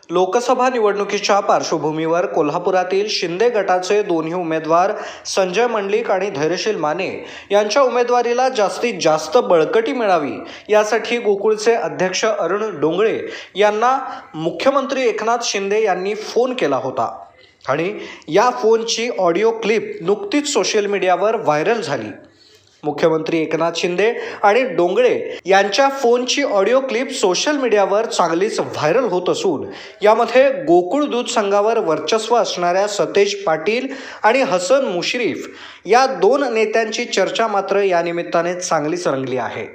लोकसभा निवडणुकीच्या पार्श्वभूमीवर कोल्हापुरातील शिंदे गटाचे दोन्ही उमेदवार संजय मंडलिक आणि धैर्यशील माने यांच्या उमेदवारीला जास्तीत जास्त बळकटी मिळावी यासाठी गोकुळचे अध्यक्ष अरुण डोंगळे यांना मुख्यमंत्री एकनाथ शिंदे यांनी फोन केला होता आणि या फोनची ऑडिओ क्लिप नुकतीच सोशल मीडियावर व्हायरल झाली। मुख्यमंत्री एकनाथ शिंदे आणि डोंगळे यांच्या फोनची ऑडिओ क्लिप सोशल मीडियावर चांगलीच व्हायरल होत असून यामध्ये गोकुळ दूध संघावर वर्चस्व असणाऱ्या सतेज पाटील आणि हसन मुश्रीफ या दोन नेत्यांची चर्चा मात्र या निमित्ताने चांगलीच रंगली आहे।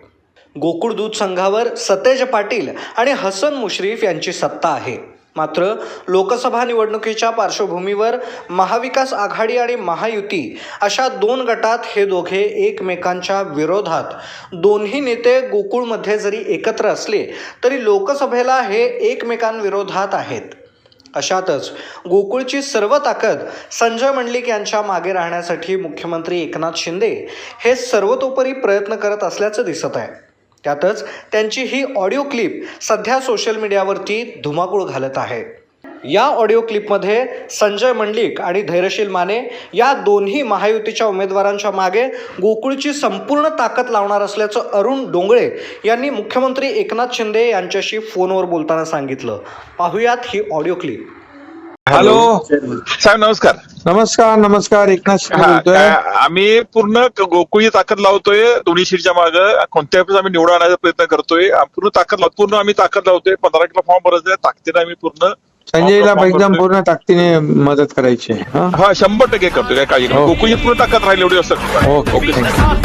गोकुळ दूध संघावर सतेज पाटील आणि हसन मुश्रीफ यांची सत्ता आहे, मात्र लोकसभा निवडणुकीच्या पार्श्वभूमीवर महाविकास आघाडी आणि महायुती अशा दोन गटात हे दोघे एकमेकांच्या विरोधात दोन्ही नेते गोकुळमध्ये जरी एकत्र असले तरी लोकसभेला हे एकमेकांविरोधात आहेत। अशातच गोकुळची सर्व ताकद संजय मंडलिक यांच्या मागे राहण्यासाठी मुख्यमंत्री एकनाथ शिंदे हे सर्वतोपरी प्रयत्न करत असल्याचं दिसत आहे। त्यातच त्यांची ही ऑडिओ क्लिप सध्या सोशल मीडियावरती धुमाकूळ घालत आहे। या ऑडिओ क्लिपमध्ये संजय मंडलिक आणि धैर्यशील माने या दोन्ही महायुतीच्या उमेदवारांच्या मागे गोकुळची संपूर्ण ताकद लावणार असल्याचं अरुण डोंगळे यांनी मुख्यमंत्री एकनाथ शिंदे यांच्याशी फोनवर बोलताना सांगितलं। पाहुयात ही ऑडिओ क्लिप। हॅलो साहेब, नमस्कार। नमस्कार नमस्कार, एकनाथ शिंदे बोलतोय। आम्ही पूर्ण गोकुळी ताकद लावतोय, दोन्ही सीटच्या मागे कोणत्याही वेळेस आम्ही निवडून आणण्याचा प्रयत्न करतोय। पूर्ण ताकद लावतो, पूर्ण आम्ही ताकद लावतोय। 15 किलो फॉर्म भरायचा, ताकदीने आम्ही पूर्ण संजयला एकदम पूर्ण ताकदीने मदत करायची। हा 100% करतोय, काय काळजी नाही। गोकुळी पूर्ण ताकद राहिली एवढी असं। ओके।